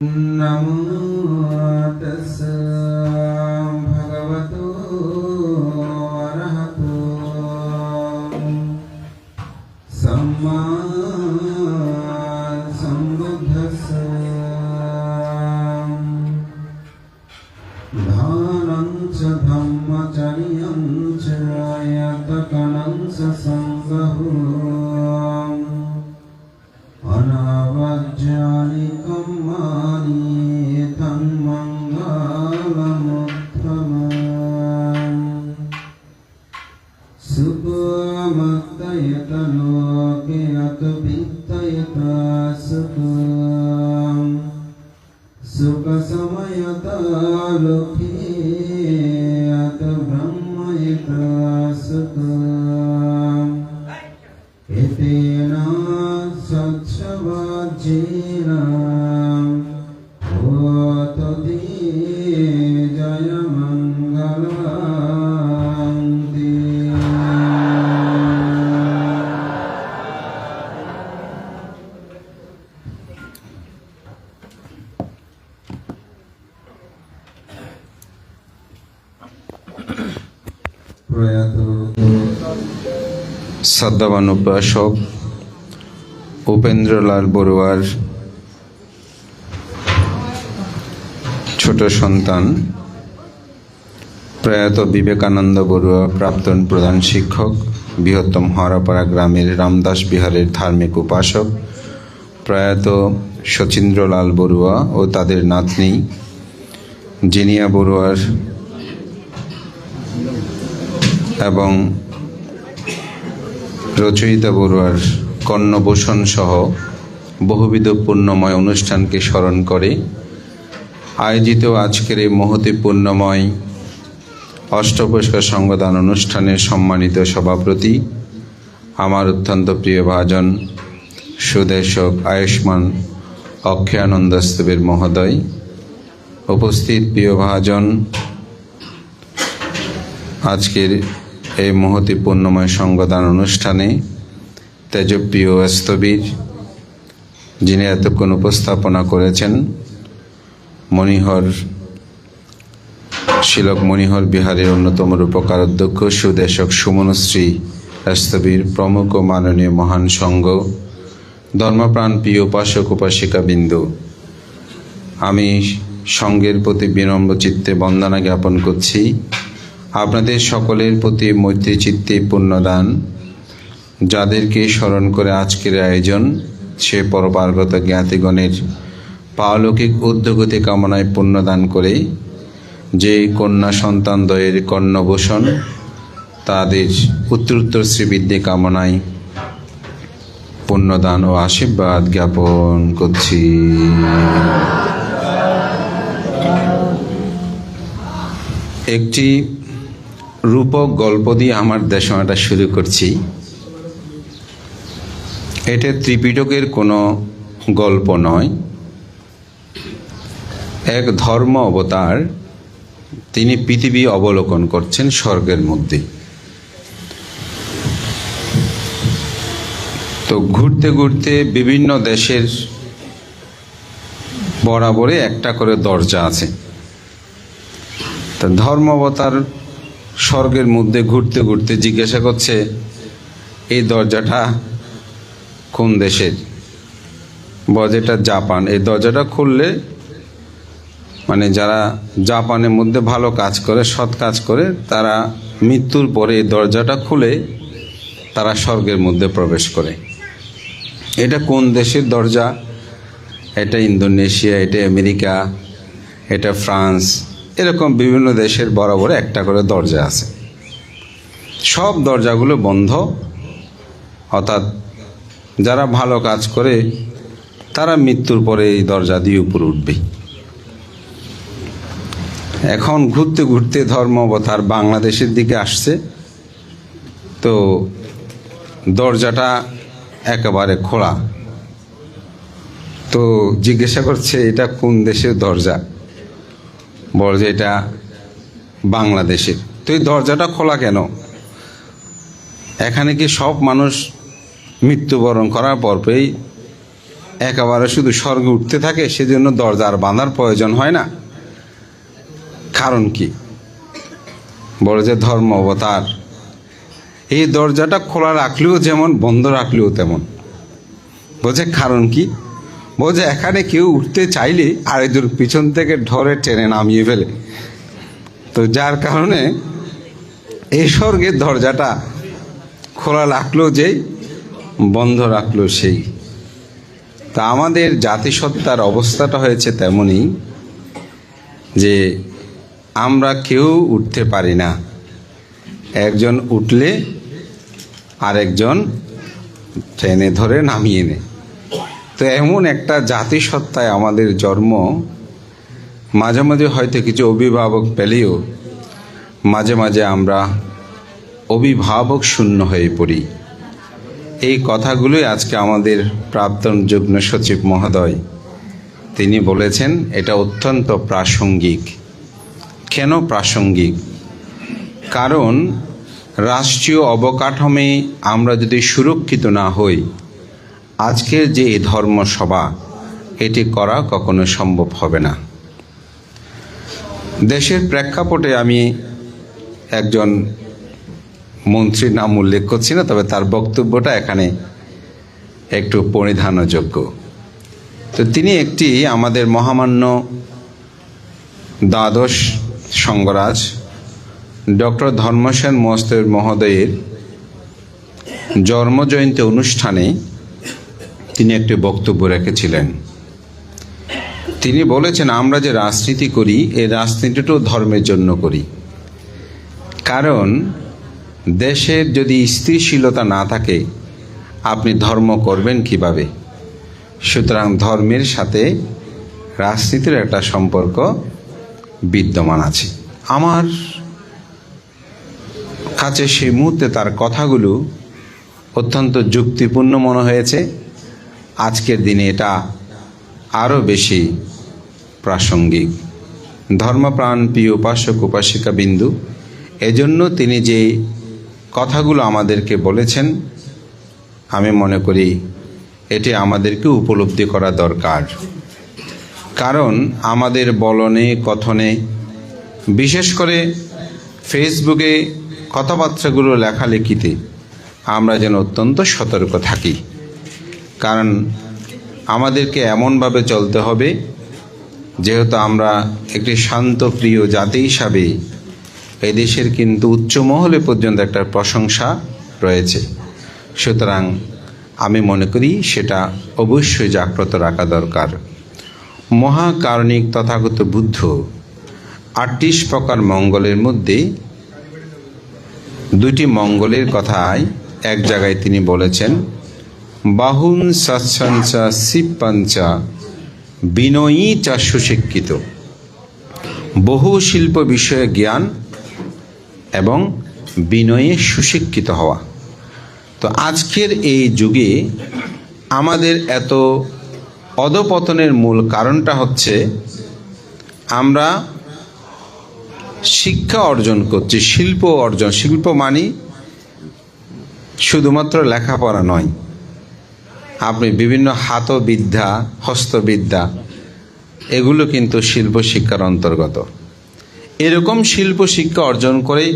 नमो तस्सै भगवतो अरहतो सम्मा सम्बुद्धस्सै दानं च धम्मचर्यं च यतकनं च संगहो अनावज्यानि कम्मानि तन्मङ्गलमुत्तमम् सुखमुत्तयत लोके अत वित्तयत सुखम् सुखसमयत लोके अत ब्रह्मयत सुखम् एतेन सत्सवज्जेन होतति जयमङ्गलन्ति। প্রয়াত শ্রদ্ধাবান উপাসক উপেন্দ্রলাল বড়ুয়ার ছোট সন্তান প্রয়াত বিবেকানন্দ বড়ুয়া প্রাক্তন প্রধান শিক্ষক, বৃহত্তম হরাপাড়া গ্রামের রামদাস বিহারের ধার্মিক উপাসক প্রয়াত শচীন্দ্রলাল বড়ুয়া ও তাদের নাতনি জিনিয়া বড়ুয়ার এবং রচয়িতা বড়ুয়ার কর্ণভূষণ সহ বহুবিধ পুণ্যময় অনুষ্ঠানকে স্মরণ করে আয়োজিত আজকের এই মহতি পুণ্যময় অষ্টপুরস্কার সংবাদান অনুষ্ঠানের সম্মানিত সভাপতি আমার অত্যন্ত প্রিয় ভাজন সুদেশক আয়ুষ্মান অক্ষয়ানন্দ স্তবের মহোদয়, উপস্থিত প্রিয় ভাজন, আজকের এই মহতি পুণ্যময় সংবাদান অনুষ্ঠানে তেজপ্রিয় স্থবির যিনি এতক্ষণ উপস্থাপনা করেছেন, মণিহর শিলক মণিহর বিহারের অন্যতম রূপকার অধ্যক্ষ সুদেশক সুমনশ্রী স্থবির প্রমুখ মাননীয় মহান সংঘ, ধর্মপ্রাণ প্রিয় উপাসক উপাসিকাবৃন্দ, আমি সংঘের প্রতি বিনম্র চিত্তে বন্দনা জ্ঞাপন করছি। আপনাদের সকলের প্রতি মৈত্রী চিত্তে পুণ্যদান, যাদেরকে স্মরণ করে আজকের আয়োজন, সে পরপার্গত জ্ঞাতিগণের পারলৌকিক উদ্যোগতি কামনায় পুণ্যদান করে যে কন্যা সন্তানদ্বয়ের কর্ণভূষণ, তাদের উত্তরোত্তর শ্রীবৃদ্ধি কামনায় পুণ্যদান ও আশীর্বাদ জ্ঞাপন করছি। একটি রূপক গল্প দিয়ে আমার দেশনাটা শুরু করছি। এটা ত্রিপিটকের কোনো গল্প নয়, এক ধর্ম অবতার, তিনি পৃথিবী অবলোকন করছেন স্বর্গের মধ্যে। তো ঘুরতে ঘুরতে বিভিন্ন দেশের বরাবরে একটা করে দরজা আছে। তা ধর্ম অবতার স্বর্গের মধ্যে ঘুরতে ঘুরতে জিজ্ঞাসা করছে, এই দরজাটা কোন দেশের? যেটা জাপান। এই দরজাটা খুললে মানে যারা জাপানের মধ্যে ভালো কাজ করে, সৎ কাজ করে, তারা মৃত্যুর পরে এই দরজাটা খুলে তারা স্বর্গের মধ্যে প্রবেশ করে। এটা কোন দেশের দরজা? এটা ইন্দোনেশিয়া, এটা আমেরিকা, এটা ফ্রান্স, এরকম বিভিন্ন দেশের বরাবর একটা করে দরজা আছে। সব দরজাগুলো বন্ধ, অর্থাৎ যারা ভালো কাজ করে তারা মৃত্যুর পরে এই দরজা দিয়ে উপরে উঠবে। এখন ঘুরতে ঘুরতে ধর্ম অবতার বাংলাদেশের দিকে আসছে, তো দরজাটা একেবারে খোলা। তো জিজ্ঞাসা করছে, এটা কোন দেশের দরজা? বল যে এটা বাংলাদেশের। তো এই দরজাটা খোলা কেন? এখানে কি সব মানুষ মৃত্যুবরণ করার পরপরই একেবারে শুধু স্বর্গে উঠতে থাকে, সেজন্য দরজা আর বাঁধার প্রয়োজন হয় না। কারণ কি? বলে যে ধর্ম অবতার, এই দরজাটা খোলা রাখলেও যেমন, বন্ধ রাখলেও তেমন। বলছে কারণ কি? বলছে এখানে কেউ উঠতে চাইলে আরেকজন পিছন থেকে ধরে টেনে নামিয়ে ফেলে। তো যার কারণে এই স্বর্গের দরজাটা খোলা রাখলো যেই, বন্ধ রাখলো সেই। তা আমাদের জাতিসত্তার অবস্থাটা হয়েছে তেমনই যে আমরা কেউ উঠতে পারি না। একজন উঠলে আরেকজন ট্রেনে ধরে নামিয়ে নেয়। তো এমন একটা জাতিসত্তায় আমাদের জন্ম। মাঝে মাঝে হয়তো কিছু অভিভাবক পেলেও মাঝে মাঝে আমরা অভিভাবক শূন্য হয়ে পড়ি। এই কথাগুলোই আজকে আমাদের প্রাক্তন যুগ্ম সচিব মহোদয় তিনি বলেছেন, এটা অত্যন্ত প্রাসঙ্গিক। কেন প্রাসঙ্গিক? কারণ রাষ্ট্রীয় অবকাঠামোয় আমরা যদি সুরক্ষিত না হই, আজকের যে এই ধর্মসভা এটি করা কখনো সম্ভব হবে না। দেশের প্রেক্ষাপটে আমি একজন মন্ত্রীর নাম উল্লেখ করছি না, তবে তার বক্তব্যটা এখানে একটু পরিধানযোগ্য। তো তিনি একটি আমাদের মহামান্য দ্বাদশ সঙ্গরাজ ডক্টর ধর্মসেন মহোদয় মহোদয়ের জন্মজয়ন্তী অনুষ্ঠানে তিনি একটি বক্তব্য রেখেছিলেন। তিনি বলেছেন, আমরা যে রাজনীতি করি, এই রাজনীতিটাও ধর্মের জন্য করি। কারণ দেশের যদি স্থিতিশীলতা না থাকে, আপনি ধর্ম করবেন কিভাবে? সুতরাং ধর্মের সাথে রাজনীতির একটা সম্পর্ক বিদ্যমান আছে। আমার কাছে সেই মুহূর্তে তার কথাগুলো অত্যন্ত যুক্তিপূর্ণ মনে হয়েছে। আজকের দিনে এটা আরও বেশি প্রাসঙ্গিক। ধর্মপ্রাণ প্রিয় উপাসক উপাসিকা বিন্দু, এজন্য তিনি যে কথাগুলো আমাদেরকে বলেছেন, আমি মনে করি এটি আমাদেরকে উপলব্ধি করা দরকার। কারণ আমাদের বলনে কথনে, বিশেষ করে ফেসবুকে কথাবার্তাগুলো লেখালেখিতে আমরা যেন অত্যন্ত সতর্ক থাকি। কারণ আমাদেরকে এমনভাবে চলতে হবে, যেহেতু আমরা একটি শান্তপ্রিয় জাতি হিসাবে এই দেশের কিন্তু উচ্চ মহলে পর্যন্ত একটা প্রশংসা রয়েছে। সুতরাং আমি মনে করি সেটা অবশ্যই জাগ্রত রাখা দরকার। মহাকারণিক তথাগত বুদ্ধ 38 প্রকার মঙ্গলের মধ্যে 2টি মঙ্গলের কথায় এক জায়গায় তিনি বলেছেন, বাহুন সৎসঞ্চা শিবপঞ্চা বিনয়ী চা সুশিক্ষিত। বহু শিল্প বিষয়ে জ্ঞান এবং বিনয়ে সুশিক্ষিত হওয়া। তো আজকের এই যুগে আমাদের এত অধপতনের মূল কারণটা হচ্ছে আমরা শিক্ষা অর্জন করছি, শিল্প মানে শুধুমাত্র লেখাপড়া নয়। আপনি বিভিন্ন হাতবিদ্যা, হস্তবিদ্যা, এগুলো কিন্তু শিল্প শিক্ষার অন্তর্গত। এরকম শিল্প শিক্ষা অর্জন করে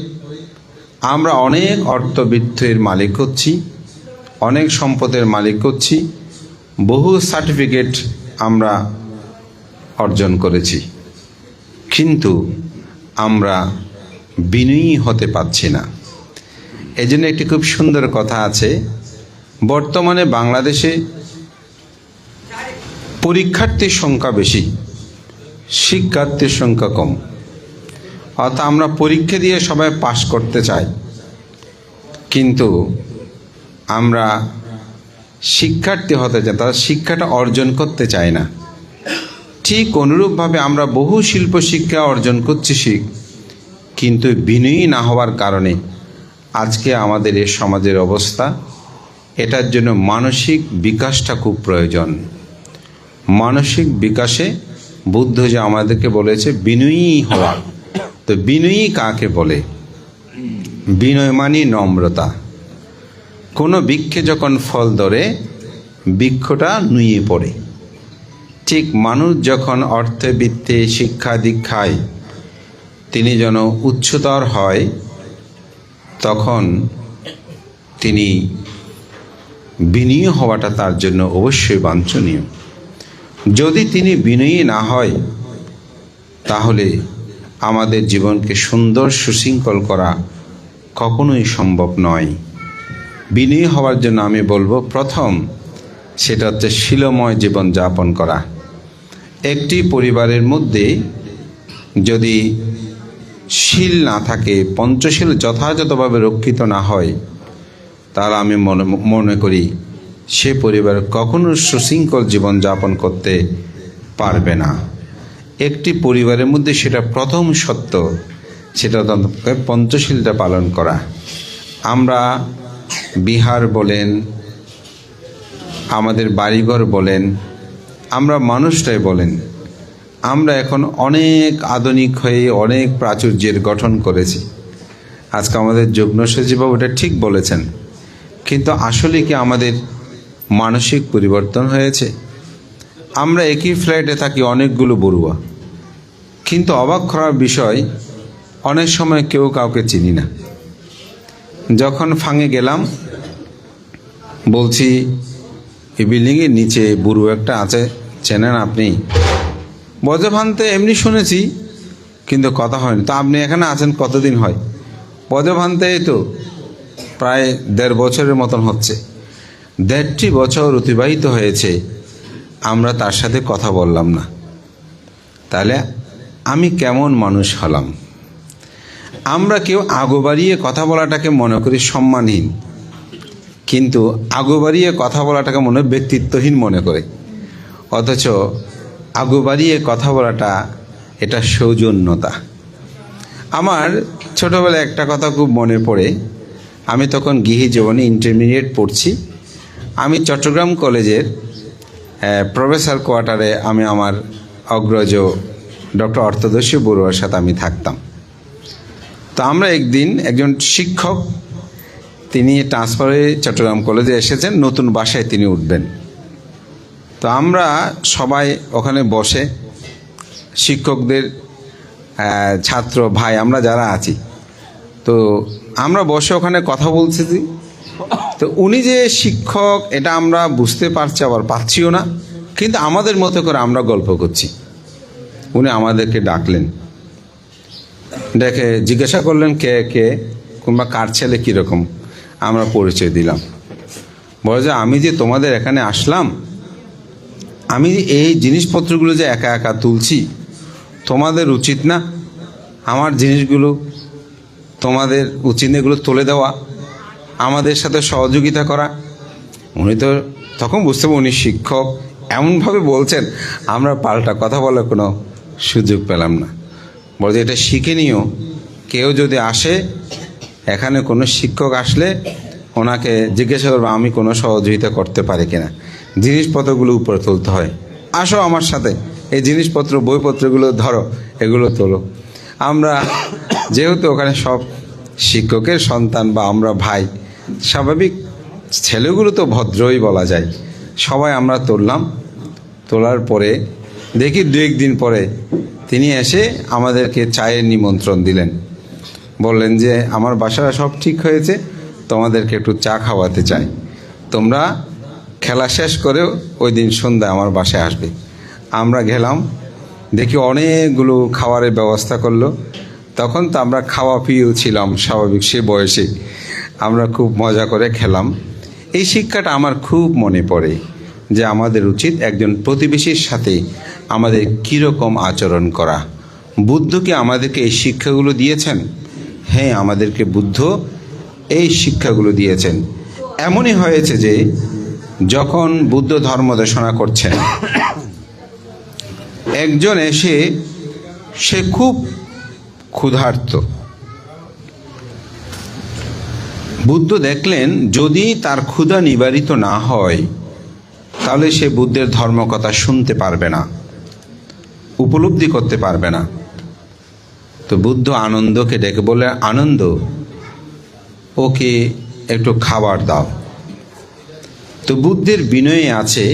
আমরা অনেক অর্থবিত্তের মালিক হচ্ছি, অনেক সম্পদের মালিক হচ্ছি, বহু সার্টিফিকেট আমরা অর্জন করেছি, কিন্তু আমরা বিনয়ী হতে পারছি না। এই জন্য একটি খুব সুন্দর কথা আছে, বর্তমানে বাংলাদেশে পরীক্ষার্থীর সংখ্যা বেশি, শিক্ষার্থীর সংখ্যা কম। অর্থাৎ আমরা পরীক্ষা দিয়ে সবাই পাস করতে চাই, কিন্তু আমরা শিক্ষার্থী হতে চাই, তারা শিক্ষাটা অর্জন করতে চায় না। ঠিক অনুরূপভাবে আমরা বহু শিল্প শিক্ষা অর্জন করছি, কিন্তু বিনয়ী না হওয়ার কারণে আজকে আমাদের এই সমাজের অবস্থা। এটার জন্য মানসিক বিকাশটা খুব প্রয়োজন। মানসিক বিকাশে বুদ্ধ যে আমাদেরকে বলেছে বিনয়ী হওয়া। তো বিনয়ী কাকে বলে? বিনয় মানে নম্রতা। কোনো বৃক্ষে যখন ফল ধরে বৃক্ষটা নুয়ে পড়ে। ঠিক মানুষ যখন অর্থে বৃত্তে শিক্ষা দীক্ষায় তিনি যেন উচ্চতর হয়, তখন তিনি বিনয়ী হওয়াটা তার জন্য অবশ্যই বাঞ্ছনীয়। যদি তিনি বিনয়ী না হয়, তাহলে আমাদের জীবনকে সুন্দর সুশৃঙ্খল করা কখনোই সম্ভব নয়। বিনয়ী হওয়ার জন্য আমি বলবো, প্রথম সেটা হচ্ছে শীলময় জীবন যাপন করা। একটি পরিবারের মধ্যে যদি শীল না থাকে, পঞ্চশীল যথাযথভাবে রক্ষিত না হয়, তাহলে আমি মনে করি সে পরিবার কখনো সুশৃঙ্খল জীবন যাপন করতে পারবে না। একটি পরিবারের মধ্যে সেটা প্রথম সত্য, সেটা পঞ্চশীলটা পালন করা। আমরা বিহার বলেন, আমাদের বাড়িঘর বলেন, আমরা মানুষটাই বলেন, আমরা এখন অনেক আধুনিক হয়ে অনেক প্রাচুর্যের গঠন করেছি। আজকে আমাদের যুগ্ম সচিববাবু এটা ঠিক বলেছেন, কিন্তু আসলে কি আমাদের মানসিক পরিবর্তন হয়েছে? আমরা একই ফ্ল্যাটে থাকি অনেকগুলো বড়ুয়া, কিন্তু অবাক করার বিষয়, অনেক সময় কেউ কাউকে চিনি না। যখন ফাঁঙে গেলাম, বলছি এই বিল্ডিংয়ের নিচে বুড়ো একটা আছে, চেনেন আপনি? বজ্রভান্তে এমনি শুনেছি, কিন্তু কথা হয়নি। তো আপনি এখানে আছেন কতদিন হয়? বজ্রভান্তে এই তো প্রায় 1.5 বছরের মতন হচ্ছে। 1.5 বছর অতিবাহিত হয়েছে, আমরা তার সাথে কথা বললাম না। তাহলে আমি কেমন মানুষ হলাম? আমরা কেউ আগু বাড়িয়ে কথা বলাটাকে মনে করি সম্মানহীন, কিন্তু আগু বাড়িয়ে কথা বলাটাকে মনে ব্যক্তিত্বহীন মনে করে। অথচ আগু বাড়িয়ে কথা বলাটা এটা সৌজন্যতা। আমার ছোটোবেলায় একটা কথা খুব মনে পড়ে। আমি তখন গৃহী জীবনে ইন্টারমিডিয়েট পড়ছি। আমি চট্টগ্রাম কলেজের প্রফেসর কোয়ার্টারে আমি আমার অগ্রজ ডক্টর অর্থদর্শী বড়ুয়ার সাথে আমি থাকতাম। তো আমরা একদিন একজন শিক্ষক, তিনি ট্রান্সফার হয়ে চট্টগ্রাম কলেজে এসেছেন, নতুন বাসায় তিনি উঠবেন। তো আমরা সবাই ওখানে বসে, শিক্ষকদের ছাত্র ভাই আমরা যারা আছি, তো আমরা বসে ওখানে কথা বলছি। তো উনি যে শিক্ষক এটা আমরা বুঝতে পারছি, আবার পাচ্ছিও না, কিন্তু আমাদের মতো করে আমরা গল্প করছি। উনি আমাদেরকে ডাকলেন, ডেকে জিজ্ঞাসা করলেন কে কে, কিংবা কার ছেলে কীরকম। আমরা পরিচয় দিলাম। বলে যে আমি যে তোমাদের এখানে আসলাম, আমি এই জিনিসপত্রগুলো যে একা একা তুলছি, তোমাদের উচিত না আমার জিনিসগুলো, তোমাদের উচিত এগুলো তুলে দেওয়া, আমাদের সাথে সহযোগিতা করা। উনি তো তখন বুঝতে পারবেন উনি শিক্ষক, এমনভাবে বলছেন, আমরা পাল্টা কথা বলার কোনো সুযোগ পেলাম না। বলছে এটা শিখে নিও, কেউ যদি আসে এখানে, কোনো শিক্ষক আসলে ওনাকে জিজ্ঞাসা করবে আমি কোনো সহযোগিতা করতে পারি কিনা, জিনিসপত্রগুলো উপরে তুলতে হয়, আসো আমার সাথে, এই জিনিসপত্র বইপত্রগুলো ধরো, এগুলো তোলো। আমরা যেহেতু ওখানে সব শিক্ষকের সন্তান বা আমরা ভাই, স্বাভাবিক ছেলেগুলো তো ভদ্রই বলা যায়, সবাই আমরা তুললাম। তোলার পরে দেখি 2-1 দিন পরে তিনি এসে আমাদেরকে চায়ের নিমন্ত্রণ দিলেন। বললেন যে আমার বাসাটা সব ঠিক হয়েছে, তোমাদেরকে একটু চা খাওয়াতে চাই, তোমরা খেলা শেষ করেও ওই দিন সন্ধ্যায় আমার বাসায় আসবে। আমরা গেলাম, দেখি অনেকগুলো খাবারের ব্যবস্থা করলো। তখন তো আমরা খাওয়া পিয়েও ছিলাম স্বাভাবিক, সে বয়সে আমরা খুব মজা করে খেলাম। এই শিক্ষাটা আমার খুব মনে পড়ে যে আমাদের উচিত একজন প্রতিবেশীর সাথে আমাদের কীরকম আচরণ করা। বুদ্ধ কি আমাদেরকে এই শিক্ষাগুলো দিয়েছেন? হ্যাঁ, আমাদেরকে বুদ্ধ এই শিক্ষাগুলো দিয়েছেন। এমনই হয়েছে যে যখন বুদ্ধ ধর্ম দেশনা করছেন, একজন এসে, সে খুব ক্ষুধার্ত। বুদ্ধ দেখলেন যদি তার ক্ষুধা নিবারিত না হয়, তাহলে সে বুদ্ধের ধর্মকথা শুনতে পারবে না, উপলব্ধি করতে পারবে না। তো বুদ্ধ আনন্দকে ডেকে বলে, আনন্দ, ওকে একটু খাবার দাও। তো বুদ্ধের বিনয়ে আছে,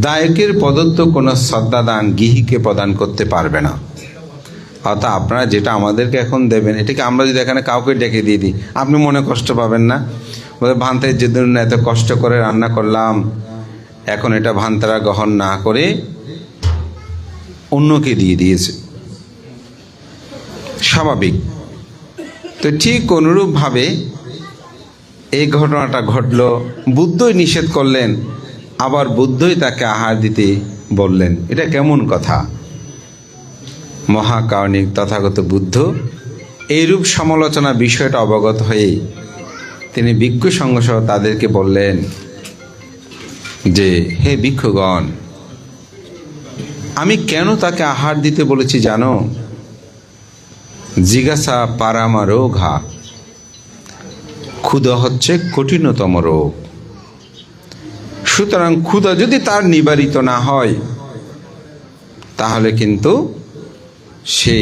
দায়কের প্রদত্ত কোনো শ্রদ্ধাদান গৃহীকে প্রদান করতে পারবে না। অর্থাৎ আপনারা যেটা আমাদেরকে এখন দেবেন, এটাকে আমরা যদি এখানে কাউকে ডেকে দিয়ে দিই, আপনি মনে কষ্ট পাবেন না? বলে ভান্তের যেদিন এত কষ্ট করে রান্না করলাম, এখন এটা ভান্তারা গ্রহণ না করে অন্যকে দিয়ে দিয়েছে, স্বাভাবিক। তো ঠিক অনুরূপভাবে এই ঘটনাটা ঘটল, বুদ্ধই নিষেধ করলেন, আবার বুদ্ধই তাকে আহার দিতে বললেন। এটা কেমন কথা? মহাকারণিক তথাগত বুদ্ধ এইরূপ সমালোচনা বিষয়টা অবগত হয়ে তিনি ভিক্ষু সঙ্গ সহ তাদেরকে বললেন যে, হে ভিক্ষুগণ, আমি কেন তাকে আহার দিতে বলেছি জানো? জিজ্ঞাসা পারামা রোগা, ক্ষুধা হচ্ছে কঠিনতম রোগ। সুতরাং ক্ষুধা যদি তার নিবারিত না হয়, তাহলে কিন্তু সে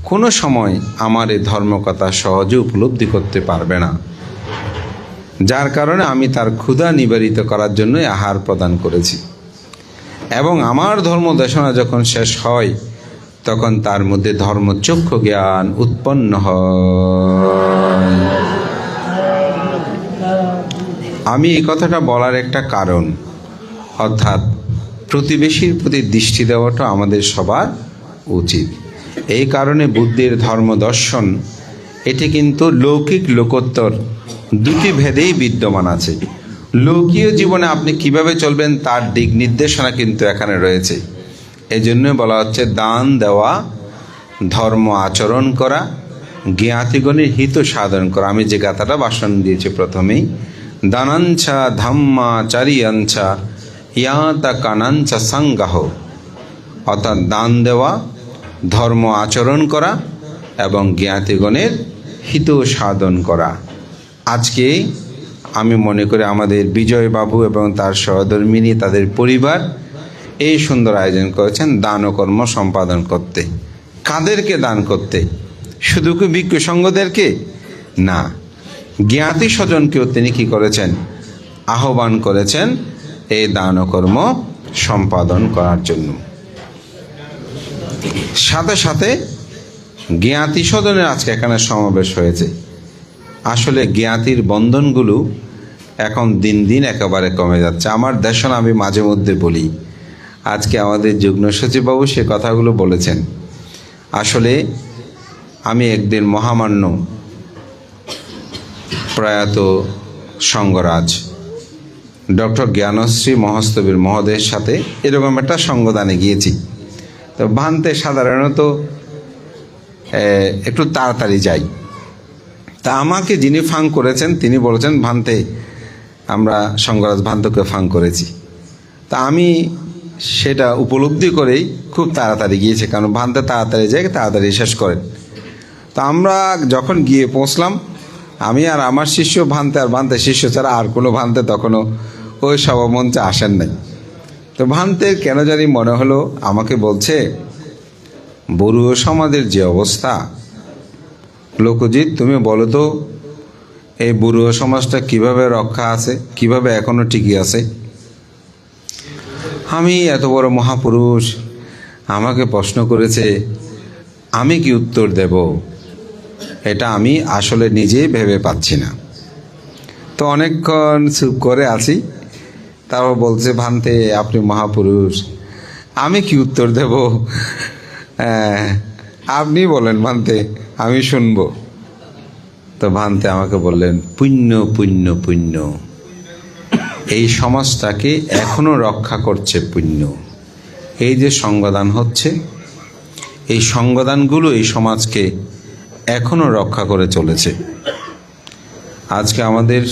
কোনো সময় আমার এই ধর্মকথা সহজে উপলব্ধি করতে পারবে না। যার কারণে আমি তার ক্ষুধা নিবারিত করার জন্য আহার প্রদান করেছি, এবং আমার ধর্ম দেশনা যখন শেষ হয়, তখন তার মধ্যে ধর্মচক্ষু জ্ঞান উৎপন্ন হয়। আমি এই কথাটা বলার একটা কারণ, অর্থাৎ প্রতিবেশীর প্রতি দৃষ্টি দেওয়াটা আমাদের সবার উচিত। এই কারণে বুদ্ধের ধর্ম দর্শন এটি কিন্তু লৌকিক লোকোত্তর দুটি ভেদেই বিদ্যমান আছে। লৌকীয় জীবনে আপনি কিভাবে চলবেন তার দিক নির্দেশনা কিন্তু এখানে রয়েছে। এই জন্য বলা হচ্ছে দান দেওয়া, ধর্ম আচরণ করা, জ্ঞাতিগণের হিত সাধন করা। আমি যে গাথাটা ভাষণ দিয়েছি প্রথমেই, দানাঞ্চা ধাম্মা চারিয়াঞ্চা ইয়াতা কানাঞ্চা সাঙ্গাহ, অর্থাৎ দান দেওয়া, ধর্ম আচরণ করা এবং জ্ঞাতিগণের হিত সাধন করা। আজকে আমি মনে করি আমাদের বিজয়বাবু এবং তার সহধর্মিনী, তাদের পরিবার এই সুন্দর আয়োজন করেছেন দান ও কর্ম সম্পাদন করতে। কাদেরকে দান করতে? শুধু কি ভিক্ষু সঙ্গদেরকে না, জ্ঞাতি স্বজনকেও তিনি কি করেছেন? আহ্বান করেছেন এই দান ও কর্ম সম্পাদন করার জন্য। সাথে সাথে জ্ঞাতি স্বজনের আজকে এখানে সমাবেশ হয়েছে। আসলে জ্ঞাতির বন্ধনগুলো এখন দিন দিন একেবারে কমে যাচ্ছে। আমার দেশনা আমি মাঝে মধ্যে বলি, আজকে আমাদের যুগ্ম সচিববাবু সে কথাগুলো বলেছেন। আসলে আমি একদিন মহামান্য প্রয়াত সঙ্গরাজ ডক্টর জ্ঞানশ্রী মহস্তবীর মহোদয়ের সাথে এরকম একটা সঙ্গদানে গিয়েছি। তো ভান্তে সাধারণত একটু তাড়াতাড়ি যাই। তা আমাকে যিনি ফাং করেছেন তিনি বলেছেন, ভান্তে আমরা সঙ্গরাজ ভান্তকে ফাং করেছি। তা আমি সেটা উপলব্ধি করেই খুব তাড়াতাড়ি গিয়েছি, কারণ ভান্তে তাড়াতাড়ি যায়, তাড়াতাড়ি শেষ করেন। তা আমরা যখন গিয়ে পৌঁছলাম, আমি আর আমার শিষ্য ভান্তে, আর ভান্তে শিষ্য ছাড়া আর কোনো ভান্তে তখনও ওই সভামঞ্চে আসেন নাই। তো ভান্তের কেন জানি মনে হলো আমাকে বলছে, বড়ুয়া সমাজের যে অবস্থা, লোকজিৎ তুমি বলো তো এই বড়ুয়া সমাজটা কিভাবে রক্ষা আছে, কিভাবে এখনো টিকে আছে? আমি এত বড় মহাপুরুষ আমাকে প্রশ্ন করেছে, আমি কি উত্তর দেব এটা আমি আসলে নিজেই ভেবে পাচ্ছি না। তো অনেকক্ষণ চুপ করে আছি, তারপর বলছে, ভান্তে আপনি মহাপুরুষ, আমি কি উত্তর দেব? আপনি বলেন ভান্তে, আমি শুনব। তো ভান্তে আমাকে বললেন, পুণ্য পুণ্য পুণ্য, এই সমাজটাকে এখনো রক্ষা করছে পুণ্য। এই যে সঙ্গদান হচ্ছে, এই সঙ্গদানগুলো এই সমাজকে এখনো রক্ষা করে চলেছে। আজকে আমাদের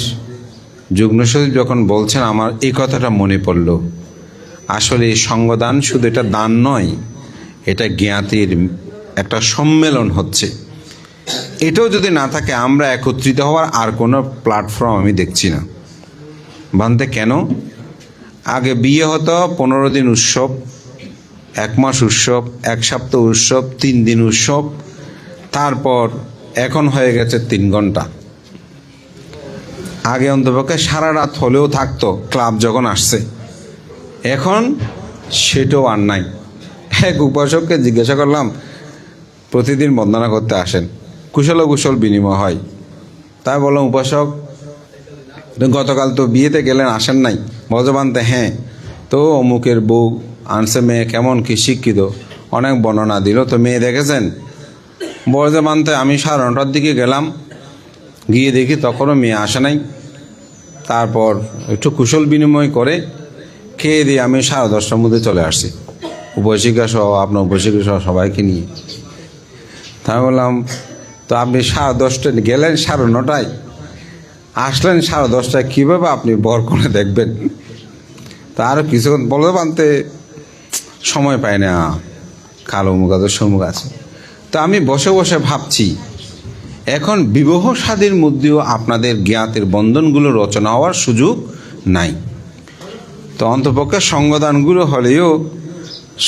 যুগ্ম সচিব যখন বলছেন, আমার এই কথাটা মনে পড়ল। আসলে এই সঙ্গদান শুধু এটা দান নয়, এটা জ্ঞাতির একটা সম্মেলন হচ্ছে। এটাও যদি না থাকে, আমরা একত্রিত হওয়ার আর কোনো প্ল্যাটফর্ম আমি দেখছি না। ভান্তে কেন? আগে বিয়ে হতো 15 দিন উৎসব, 1 মাস উৎসব, 1 সপ্তাহ উৎসব, 3 দিন উৎসব, তারপর এখন হয়ে গেছে 3 ঘন্টা। আগে অন্তপক্ষে সারা রাত হলেও থাকতো ক্লাব যখন আসছে, এখন সেটাও আর নাই। এক উপাসককে জিজ্ঞাসা করলাম, প্রতিদিন বন্দনা করতে আসেন, কুশল বিনিময় হয়। তাই বললাম, উপাসক গতকাল তো বিয়েতে গেলেন, আসেন নাই? বজ্রবান্তে, হ্যাঁ, তো অমুকের বউ আনছে, মেয়ে কেমন কি শিক্ষিত, অনেক বর্ণনা দিল, তো মেয়ে দেখেছেন? বজ্রবান্তে আমি 9:30টার দিকে গেলাম, গিয়ে দেখি তখনও মেয়ে আসে নাই। তারপর একটু কুশল বিনিময় করে খেয়ে দিয়ে আমি 10:30টার মধ্যে চলে আসছি, উপশিকা সহ, আপনার উপশিকা সহ সবাইকে নিয়ে। তাই বললাম, তো আপনি 10:30টায় গেলেন, 9:30টায় আসলেন, 10:30টায় কীভাবে আপনি বর করে দেখবেন? তা আরও কিছুক্ষণ বলতে বানতে সময় পাই না, কালো মুখ আছে, সমুখ আছে। তো আমি বসে বসে ভাবছি, এখন বিবাহ সাদীর মধ্যেও আপনাদের জ্ঞাতের বন্ধনগুলো রচনা হওয়ার সুযোগ নাই। তো অন্তপক্ষে সঙ্গদানগুলো হলেও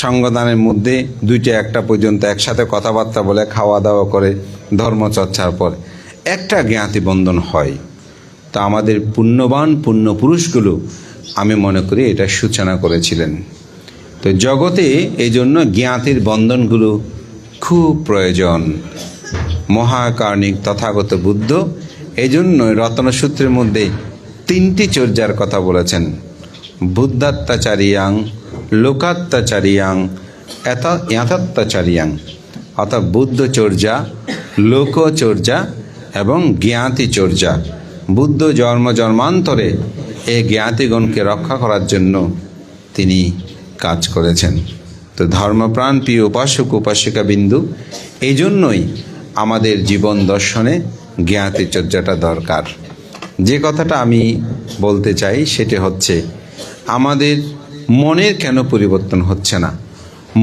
সঙ্গদানের মধ্যে 2টা 1টা পর্যন্ত একসাথে কথাবার্তা বলে, খাওয়া দাওয়া করে, ধর্মচর্চার পর একটা জ্ঞাতি বন্ধন হয়। তো আমাদের পুণ্যবান পুণ্যপুরুষগুলো আমি মনে করি এটা সূচনা করেছিলেন। তো জগতে এই জন্য জ্ঞাতির বন্ধনগুলো খুব প্রয়োজন। মহাকার্ণিক তথাগত বুদ্ধ এই জন্যই রত্নসূত্রের মধ্যে 3টি চর্যার কথা বলেছেন, বুদ্ধাত্মাচারিয়াং, লোকাত্মাচারিয়াং, ইয়াথাত্মাচারিয়াং, অর্থাৎ বুদ্ধচর্যা, লোকচর্যা এবং জ্ঞাতিচর্যা। বুদ্ধ জন্মান্তরে এই জ্ঞাতিগণকে রক্ষা করার জন্য তিনি কাজ করেছেন। তো ধর্মপ্রাণ প্রিয় উপাসক উপাসিকা বিন্দু, এই জন্যই আমাদের জীবন দর্শনে জ্ঞাতিচর্যাটা দরকার। যে কথাটা আমি বলতে চাই সেটা হচ্ছে, আমাদের মনের কেন পরিবর্তন হচ্ছে না?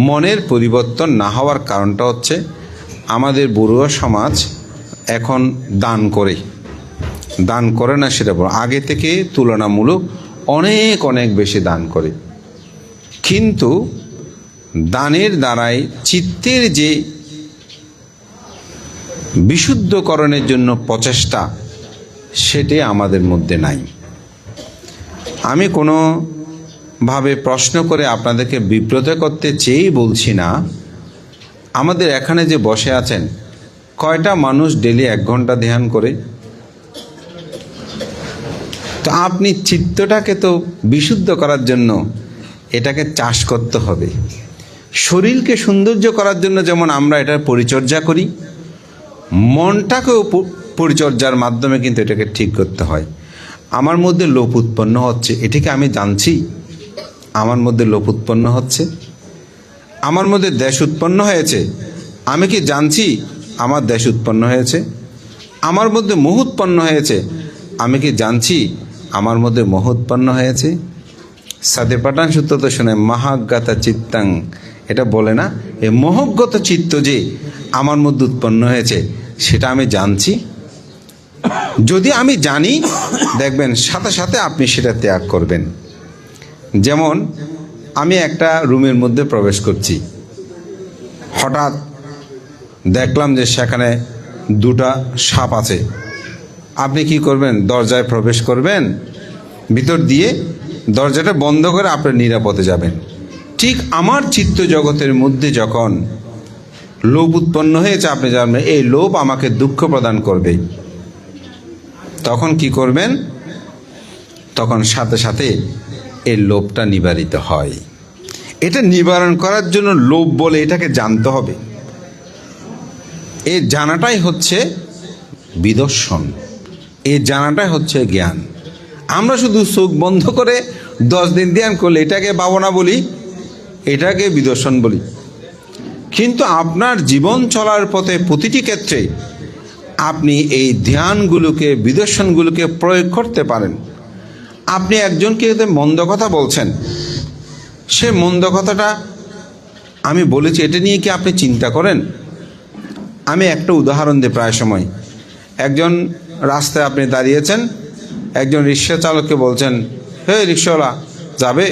মনের পরিবর্তন না হওয়ার কারণটা হচ্ছে, আমাদের বড়ুয়া সমাজ এখন দান করে না, সেটা বড়, আগে থেকে তুলনামূলক অনেক বেশি দান করে। কিন্তু দানের দ্বারাই চিত্তের যে বিশুদ্ধকরণের জন্য প্রচেষ্টা, সেটি আমাদের মধ্যে নাই। আমি কোনোভাবে প্রশ্ন করে আপনাদেরকে বিব্রত করতে চেয়েই বলছি না। আমাদের এখানে যে বসে আছেন, কয়টা মানুষ ডেলি 1 ঘন্টা ধ্যান করে? তো আপনি চিত্তটাকে তো বিশুদ্ধ করার জন্য এটাকে চাষ করতে হবে। শরীরকে সৌন্দর্য করার জন্য যেমন আমরা এটার পরিচর্যা করি, মনটাকেও পরিচর্যার মাধ্যমে কিন্তু এটাকে ঠিক করতে হয়। আমার মধ্যে লোভ উৎপন্ন হচ্ছে, এটাকে আমি জানছি আমার মধ্যে লোভ উৎপন্ন হচ্ছে। আমার মধ্যে দেশ উৎপন্ন হয়েছে, আমি কি জানছি আমার দেশ উৎপন্ন হয়েছে? আমার মধ্যে মোহ উৎপন্ন হয়েছে, আমি কি জানছি আমার মধ্যে মোহ উৎপন্ন হয়েছে? সাদে পাঠান সূত্র তো শুনে, মহাজ্ঞাতা চিত্তাং, এটা বলে না, এই মোহগত চিত্ত যে আমার মধ্যে উৎপন্ন হয়েছে, সেটা আমি জানছি। যদি আমি জানি, দেখবেন সাথে সাথে আপনি সেটা ত্যাগ করবেন। যেমন আমি একটা রুমের মধ্যে প্রবেশ করছি, হঠাৎ দেখলাম যে সেখানে 2টা সাপ আছে। আপনি কি করবেন? দরজায় প্রবেশ করবেন, ভিতর দিয়ে দরজাটা বন্ধ করে আপনি নিরাপদে যাবেন। ঠিক আমার চিত্ত জগতের মধ্যে যখন লোভ উৎপন্ন হয়েছে, আপনি জানবেন এই লোভ আমাকে দুঃখ প্রদান করবে। তখন কি করবেন? তখন সাথে সাথে এই লোভটা নিবারিত হয়। এটা নিবারণ করার জন্য লোভ বলে এটাকে জানতে হবে। এই জানাটাই হচ্ছে বিদর্শন, এই জানাটাই হচ্ছে জ্ঞান। আমরা শুধু চোখ বন্ধ করে 10 দিন ধ্যান করলে এটাকে ভাবনা বলি, এটাকে বিদর্শন বলি। কিন্তু আপনার জীবন চলার পথে প্রতিটি ক্ষেত্রে আপনি এই ধ্যানগুলোকে, বিদর্শনগুলোকে প্রয়োগ করতে পারেন। আপনি একজনকে মন্দ কথা বলছেন, সে মন্দ কথাটা আমি বলেছি, এটা নিয়ে কি আপনি চিন্তা করেন? আমি একটা উদাহরণ দিই। প্রায় সময় একজন রাস্তায় আপনি দাঁড়িয়েছেন, একজন রিক্সা চালককে বলছেন, হে রিক্সাওয়ালা যাবে?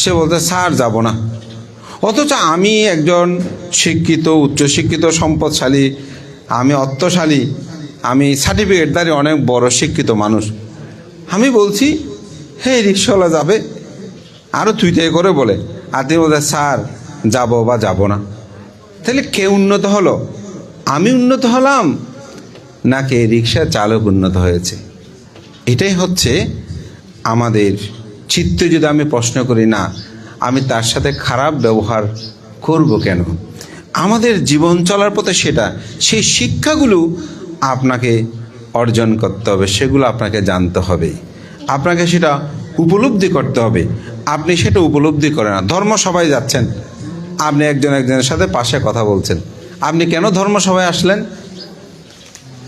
সে বলতে, স্যার যাব না। অথচ আমি একজন শিক্ষিত, উচ্চশিক্ষিত, সম্পদশালী, আমি অর্থশালী, আমি সার্টিফিকেটধারী অনেক বড় শিক্ষিত মানুষ, আমি বলছি হে রিক্সাওয়ালা যাবে, আরও তুই তাই করে বলে, আর তিনি বলতে স্যার যাবো বা যাব না। তাহলে কে উন্নত হলো? আমি উন্নত হলাম নাকি রিক্সা চালক উন্নত হয়েছে? এটাই হচ্ছে আমাদের চিত্ত। যদি আমি প্রশ্ন করি না, আমি তার সাথে খারাপ ব্যবহার করব কেন? আমাদের জীবন চলার পথে সেটা, সেই শিক্ষাগুলো আপনাকে অর্জন করতে হবে, সেগুলো আপনাকে জানতে হবে, আপনাকে সেটা উপলব্ধি করতে হবে। আপনি সেটা উপলব্ধি করেন না, ধর্মসভায় যাচ্ছেন, আপনি একজনের সাথে পাশে কথা বলছেন, আপনি কেন ধর্মসভায় আসলেন?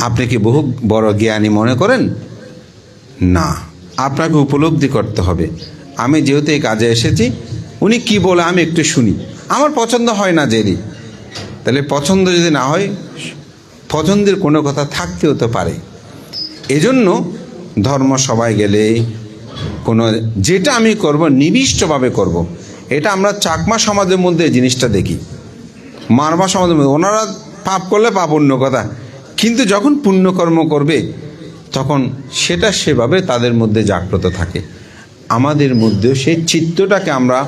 আপনি কি বহু বড় জ্ঞানী মনে করেন? না, আপনাকে উপলব্ধি করতে হবে। আমি যেহেতু এই কাজে এসেছি, উনি কি বলে আমি একটু শুনি, আমার পছন্দ হয় না জেরি, তাহলে পছন্দ যদি না হয়, পছন্দের কোনো কথা থাকতে হতে পারে। এজন্য ধর্মসভায় গেলে কোনো যেটা আমি করব নিবিষ্টভাবে করব। এটা আমরা চাকমা সমাজের মধ্যে জিনিসটা দেখি, মারমা সমাজের মধ্যে ওনারা পাপ করলে পাপ অন্য কথা, কিন্তু যখন পুণ্যকর্ম করবে তখন সেটা সেভাবে তাদের মধ্যে জাগ্রত থাকে। আমাদের মধ্যেও সেই চিত্তটাকে আমরা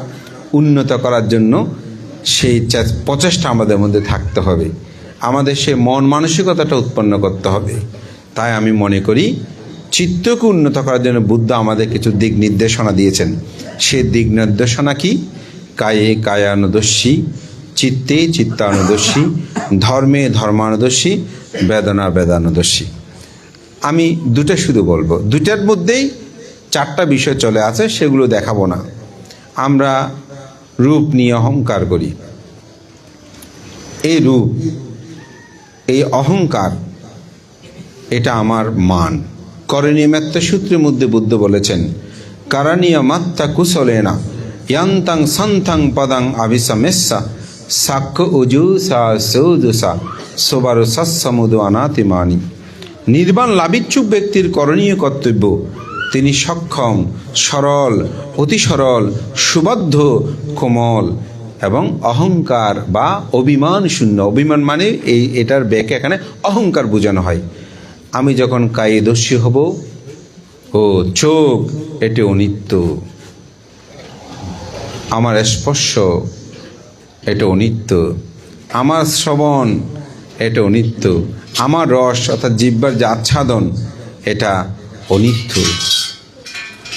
উন্নত করার জন্য সেই প্রচেষ্টা আমাদের মধ্যে থাকতে হবে, আমাদের সেই মন মানসিকতাটা উৎপন্ন করতে হবে। তাই আমি মনে করি চিত্তকে উন্নত করার জন্য বুদ্ধ আমাদের কিছু দিক নির্দেশনা দিয়েছেন। সে দিক নির্দেশনা কি? কায়ে কায়ানুদর্শী, চিত্তে চিত্তানুদর্শী, ধর্মে ধর্মানুদর্শী, বেদনা বেদানুদর্শী। আমি দুটো শুধু বলবো, দুটার মধ্যেই চারটা বিষয় চলে আছে, সেগুলো দেখাবো না। আমরা রূপ নিয়ে অহংকার করি। এই রূপ, এই অহংকার, এটা আমার মান। করণীয় মাত্রা সূত্রের মধ্যে বুদ্ধ বলেছেন, কারণীয় মাত্রা কুশলেনা ইয়ান্তাং সন্তাং পদাং আবিসামেসা সাক্ষ্য উজুসা সৌদুসা সোবারু সৎসমুদু অনাতিমানি। নির্বাণ লাভিচ্ছুক ব্যক্তির করণীয় কর্তব্য, তিনি সক্ষম, সরল, অতি সরল, সুবদ্ধ, কোমল এবং অহংকার বা অভিমান শূন্য। অভিমান মানে এটার ব্যাখ্যা এখানে অহংকার বোঝানো হয়। আমি যখন কায়দর্শী হব, ও চোখ এটি অনিত্য, আমার স্পর্শ এটা অনিত্য, আমার শ্রবণ এটা অনিত্য, আমার রস অর্থাৎ জিহ্বার যে আচ্ছাদন এটা অনিত্য।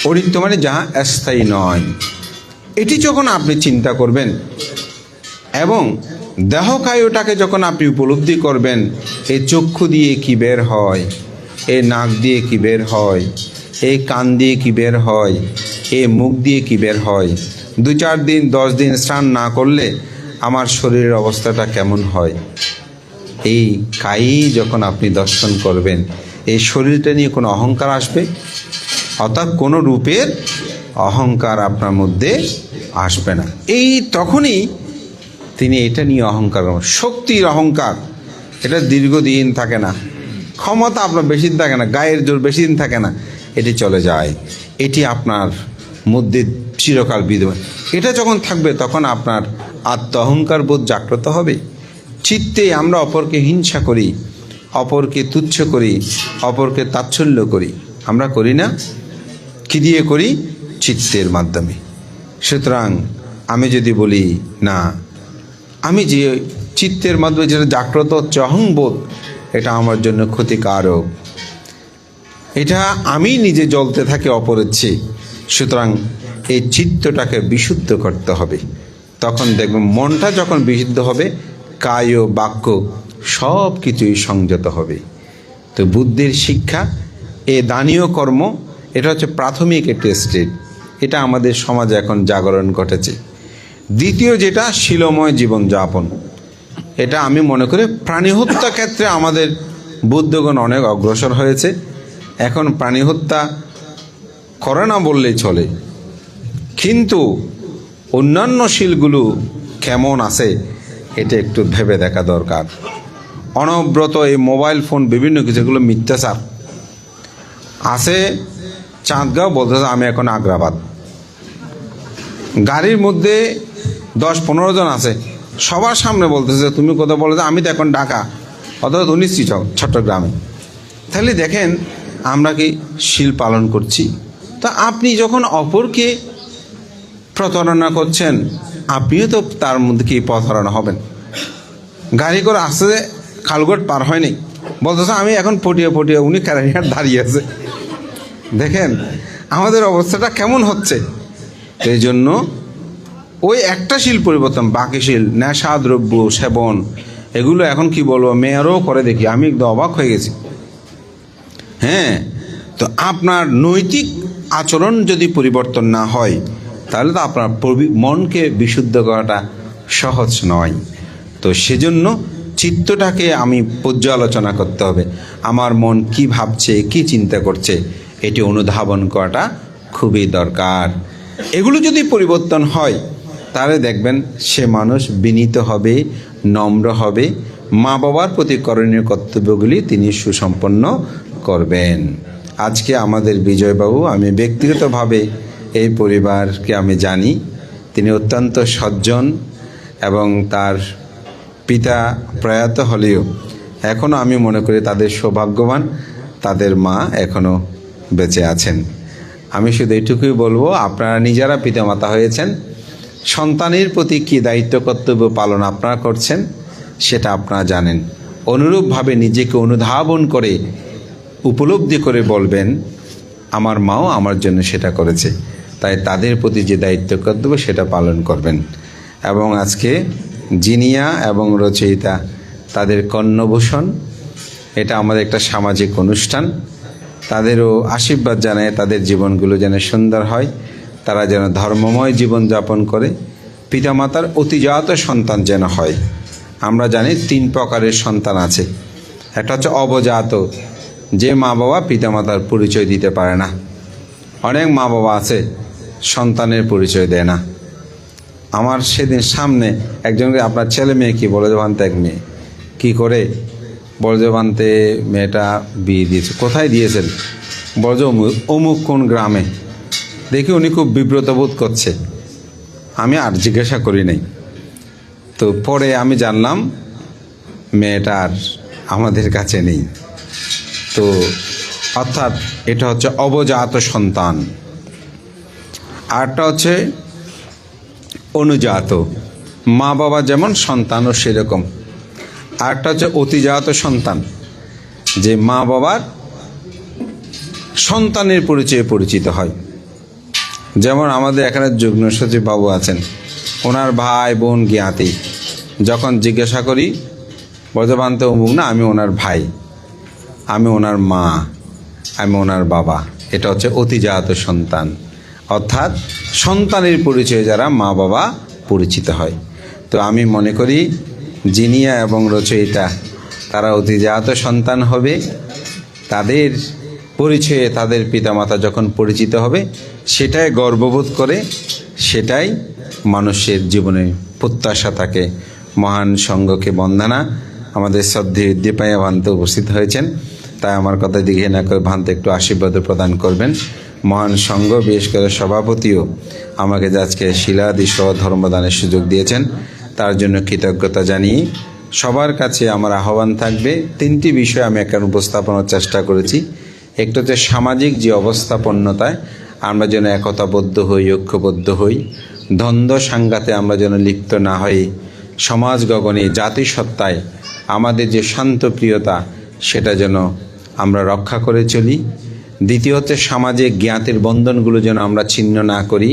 অনিত্য মানে যাহা স্থায়ী নয়। এটি যখন আপনি চিন্তা করবেন এবং দেহকায়টাকে যখন আপনি উপলব্ধি করবেন, এই চক্ষু দিয়ে কি বের হয়, এই নাক দিয়ে কি বের হয়, এই কান দিয়ে কি বের হয়, এই মুখ দিয়ে কি বের হয়, 2-4 দিন 10 দিন স্নান না করলে আমার শরীরের অবস্থাটা কেমন হয়, এই কাই যখন আপনি দর্শন করবেন, এই শরীরটা নিয়ে কোনো অহংকার আসবে, অর্থাৎ কোনো রূপের অহংকার আপনার মধ্যে আসবে না। এই তখনই তিনি এটা নিয়ে অহংকার, শক্তির অহংকার, এটা দীর্ঘদিন থাকে না, ক্ষমতা আপনার বেশি দিন থাকে না, গায়ের জোর বেশি দিন থাকে না, এটি চলে যায়। এটি আপনার মধ্যে চিরকাল বিদ্যমান। এটা যখন থাকবে তখন আপনার আত্ম অহংকার বোধ জাগ্রত হবে। চিত্তে আমরা অপরকে হিংসা করি, অপরকে তুচ্ছ করি, অপরকে তাচ্ছল্য করি, আমরা করি না? কি দিয়ে করি? চিত্তের মাধ্যমে। সুতরাং আমি যদি বলি না, আমি যে চিত্তের মাধ্যমে যেটা জাগ্রত হচ্ছে অহংবোধ, এটা আমার জন্য ক্ষতিকারক, এটা আমি নিজে জ্বলতে থাকি অপরের চেয়ে। সুতরাং এই চিত্তটাকে বিশুদ্ধ করতে হবে। তখন দেখবেন মনটা যখন বিশুদ্ধ হবে, কায় ও বাক্য সব কিছুই সংযত হবে। তো বুদ্ধির শিক্ষা, এ দানীয় কর্ম, এটা হচ্ছে প্রাথমিক একটি স্টেজ। এটা আমাদের সমাজে এখন জাগরণ ঘটেছে। দ্বিতীয় যেটা, শীলময় জীবনযাপন। এটা আমি মনে করি প্রাণী হত্যা ক্ষেত্রে আমাদের বুদ্ধগণ অনেক অগ্রসর হয়েছে। এখন প্রাণী হত্যা করে না বললেই চলে, কিন্তু অন্যান্য শীলগুলো কেমন আছে এটা একটু ভেবে দেখা দরকার। অনবরত এই মোবাইল ফোন বিভিন্ন কিছু, এগুলো মিথ্যাচার আছে। চাঁদগাঁও বলতেছে আমি এখন আগ্রাবাদ, গাড়ির মধ্যে 10-15 জন আছে, সবার সামনে বলতেছে তুমি কোথাও বলতে, আমি তো এখন ঢাকা, অথবা উনি চট্টগ্রামে। তাহলে দেখেন আমরা কি শীল পালন করছি? তা আপনি যখন অপরকে প্রতারণা করছেন, আপনিও তো তার মধ্যে কি প্রতারণা হবেন। গাড়ি করে আসতে খালগট পার হয়নি, বলতেছে আমি এখন পটিয়ে পটিয়ে, উনি ক্যারিয়ার দাঁড়িয়ে আছে। দেখেন আমাদের অবস্থাটা কেমন হচ্ছে। এই জন্য ওই একটা শিল পরিবর্তন, বাকি শিল নেশা দ্রব্য সেবন এগুলো এখন কি বলবো, মেয়েরও করে দেখি, আমি একদম অবাক হয়ে গেছি। হ্যাঁ, তো আপনার নৈতিক আচরণ যদি পরিবর্তন না হয়, তাহলে তো আপনার মনকে বিশুদ্ধ করাটা সহজ নয়। তো সেজন্য চিত্তটাকে আমি পর্যালোচনা করতে হবে, আমার মন কি ভাবছে, কি চিন্তা করছে, এটি অনুধাবন করাটা খুবই দরকার। এগুলো যদি পরিবর্তন হয়, তাহলে দেখবেন সে মানুষ বিনীত হবে, নম্র হবে, মা বাবার প্রতি করণীয় কর্তব্যগুলি তিনি সুসম্পন্ন করবেন। আজকে আমাদের বিজয়বাবু, আমি ব্যক্তিগতভাবে এই পরিবারকে আমি জানি, তিনি অত্যন্ত সজ্জন এবং তার পিতা প্রয়াত হলেও এখনও আমি মনে করি তাদের সৌভাগ্যবান, তাদের মা এখনও বেঁচে আছেন। আমি শুধু এইটুকুই বলবো, আপনারা নিজেরা পিতামাতা হয়েছেন, সন্তানের প্রতি কী দায়িত্ব কর্তব্য পালন আপনারা করছেন সেটা আপনারা জানেন। অনুরূপভাবে নিজেকে অনুধাবন করে উপলব্ধি করে বলবেন, আমার মাও আমার জন্য সেটা করেছে, তাই তাদের প্রতি যে দায়িত্ব কর্তব্য সেটা পালন করবেন। এবং আজকে জিনিয়া এবং রচয়িতা তাদের কর্ণভূষণ, এটা আমাদের একটা সামাজিক অনুষ্ঠান। তাদেরও আশীর্বাদ জানায় তাদের জীবনগুলো যেন সুন্দর হয়, তারা যেন ধর্মময় জীবন যাপন করে, পিতামাতার অতিজাত সন্তান যেন হয়। আমরা জানি 3 প্রকারের সন্তান আছে। একটা হচ্ছে অবজাত, যে মা বাবা পিতামাতার পরিচয় দিতে পারে না। অনেক মা বাবা আছে সন্তানের পরিচয় দেয় না। আমার সেদিন সামনে একজনকে, আপনার ছেলে মেয়ে কি বলে ভান্তে, এক মেয়ে কী করে বলজ ভান্তে মেয়েটা বিয়ে দিয়েছে, কোথায় দিয়েছেন, বলজ অমুক কোন গ্রামে। দেখি উনি খুব বিব্রত বোধ করছে, আমি আর জিজ্ঞাসা করি নাই। তো পরে আমি জানলাম মেয়েটা আর আমাদের কাছে নেই। তো অর্থাৎ এটা হচ্ছে অবজাত সন্তান। আরটা হচ্ছে অনুজাত, মা বাবা যেমন সন্তানও সেরকম। আরটা হচ্ছে অতিজাত সন্তান, যে মা বাবার সন্তানের পরিচয়ে পরিচিত হয়। যেমন আমাদের এখানে যুগ্ম সচিব বাবু আছেন, ওনার ভাই বোন জ্ঞাতি, যখন জিজ্ঞাসা করি বর্ধমানতে অমুক না, আমি ওনার ভাই, আমি ওনার মা, আমি ওনার বাবা। এটা হচ্ছে অতিজাত সন্তান, অর্থাৎ সন্তানের পরিচয়ে যারা মা বাবা পরিচিত হয়। তো আমি মনে করি জিনিয়া এবং রচয়িতা তারা অতিজাত সন্তান হবে, তাদের পরিচয়ে তাদের পিতামাতা যখন পরিচিত হবে সেটাই গর্ববোধ করে, সেটাই মানুষের জীবনে প্রত্যাশা থাকে। মহান সংঘকে বন্দনা। আমাদের শ্রদ্ধেয় দীপায়া ভান্তে উপস্থিত হয়েছেন, তাই আমার কথা দিকে না করে ভান্তে একটু আশীর্বাদ প্রদান করবেন। মহান সংঘ বিশেষ করে সভাপতিও আমাকে আজকে শিলাদি সহ ধর্মদানের সুযোগ দিয়েছেন, তার জন্য কৃতজ্ঞতা জানিয়ে সবার কাছে আমার আহ্বান থাকবে, 3টি বিষয় আমি এখানে উপস্থাপনের চেষ্টা করেছি। একটা হচ্ছে সামাজিক যে অবস্থাপন্নতায় আমরা যেন একতাবদ্ধ হই, ঐক্যবদ্ধ হই, দ্বন্দ্ব সাংঘাতে আমরা যেন লিপ্ত না হই, সমাজ গগনে জাতিসত্তায় আমাদের যে শান্তপ্রিয়তা সেটা যেন আমরা রক্ষা করে চলি। দ্বিতীয় হচ্ছে সামাজিক জ্ঞাতির বন্ধনগুলো যেন আমরা ছিন্ন না করি,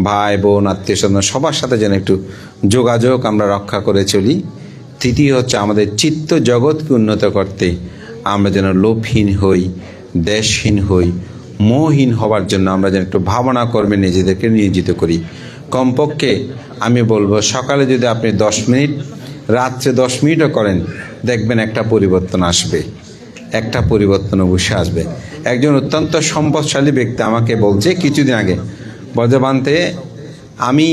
ভাই বোন আত্মীয় স্বজন সবার সাথে যেন একটু যোগাযোগ আমরা রক্ষা করে চলি। তৃতীয় হচ্ছে আমাদের চিত্ত জগৎকে উন্নত করতে আমরা যেন লোভহীন হই, দেশহীন হই, মোহহীন হওয়ার জন্য আমরা যেন একটু ভাবনা কর্মে নিজেদেরকে নিয়োজিত করি। কমপক্ষে আমি বলবো সকালে যদি আপনি 10 মিনিট, রাত্রে 10 মিনিটও করেন, দেখবেন একটা পরিবর্তন আসবে, একটা পরিবর্তন অবশ্যই আসবে। একজন অত্যন্ত সম্পদশালী ব্যক্তি আমাকে বলছে কিছুদিন আগে, বর্ধমানতে আমি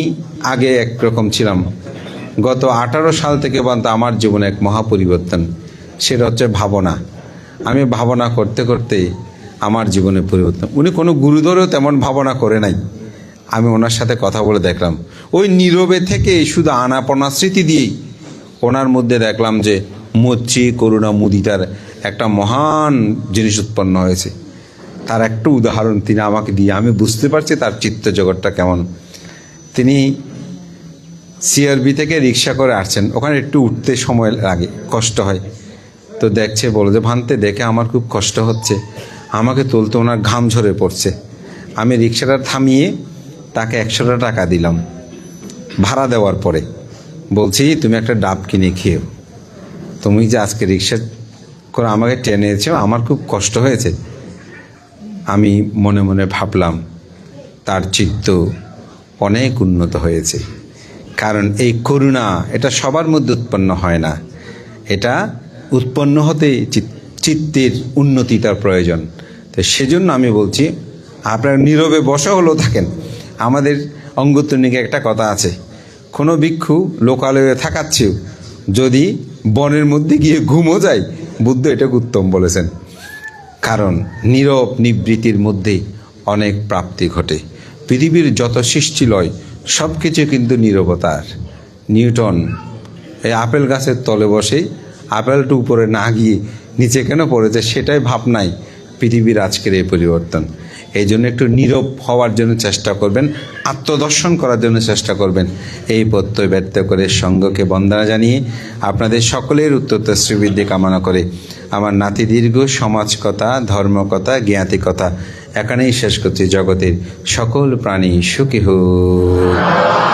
আগে একরকম ছিলাম, গত 18 সাল থেকে পর্যন্ত আমার জীবনে এক মহাপরিবর্তন, সেটা হচ্ছে ভাবনা। আমি ভাবনা করতে করতে আমার জীবনে পরিবর্তন। উনি কোনো গুরুদরও তেমন ভাবনা করে নাই, আমি ওনার সাথে কথা বলে দেখলাম, ওই নীরবে থেকে শুধু আনাপনা স্মৃতি দিয়েই ওনার মধ্যে দেখলাম যে মৈত্রী, করুণা, মুদিতার একটা মহান জিনিস উৎপন্ন হয়েছে। তার একটা উদাহরণ তিনি আমাকে দিয়ে আমি বুঝতে পারছি তার চিত্ত জগৎটা কেমন। তিনি সিআরবি থেকে রিক্সা করে আসছেন, ওখানে একটু উঠতে সময় লাগে, কষ্ট হয়। তো দেখছে, বলে যে ভানতে দেখে আমার খুব কষ্ট হচ্ছে, আমাকে তুলতে ওনার ঘাম ঝরে পড়ছে। আমি রিক্সাটা থামিয়ে তাকে 100 টাকা দিলাম ভাড়া দেওয়ার পরে। বলছি, তুমি একটা ডাব কিনে খেয়েও, তুমি যে আজকে রিক্সা করে আমাকে টেনেছো, আমার খুব কষ্ট হয়েছে। আমি মনে মনে ভাবলাম তার চিত্ত অনেক উন্নত হয়েছে, কারণ এই করুণা এটা সবার মধ্যে উৎপন্ন হয় না, এটা উৎপন্ন হতে চিত্তের উন্নতিটার প্রয়োজন। তো সেজন্য আমি বলছি, আপনারা নীরবে বসা হলেও থাকেন। আমাদের অঙ্গতনিকে একটা কথা আছে, কোনো ভিক্ষু লোকালয়ে থাকাচ্ছেও যদি বনের মধ্যে গিয়ে ঘুমো যায়, বুদ্ধ এটাকে উত্তম বলেছেন। কারণ নীরব নিবৃত্তির মধ্যে অনেক প্রাপ্তি ঘটে। পৃথিবীর যত সৃষ্টিলয় সব কিছু কিন্তু নীরবতার। নিউটন এই আপেল গাছের তলে বসে আপেলটা উপরে না গিয়ে নিচে কেন পড়েছে সেটাই ভাবনাই পৃথিবীর আজকের এই পরিবর্তন। এই জন্য একটু নীরব হওয়ার জন্য চেষ্টা করবেন, আত্মদর্শন করার জন্য চেষ্টা করবেন। এই প্রত্যয় ব্যক্ত করে সঙ্গকে বন্দনা জানিয়ে আপনাদের সকলের উত্তরোত্তর শ্রীবৃদ্ধি কামনা করে আমার নাতি দীর্ঘ সমাজ কথা, ধর্মকথা, জ্ঞাতিকতা এখানেই শেষ করছি। জগতের সকল প্রাণী সুখী হোক।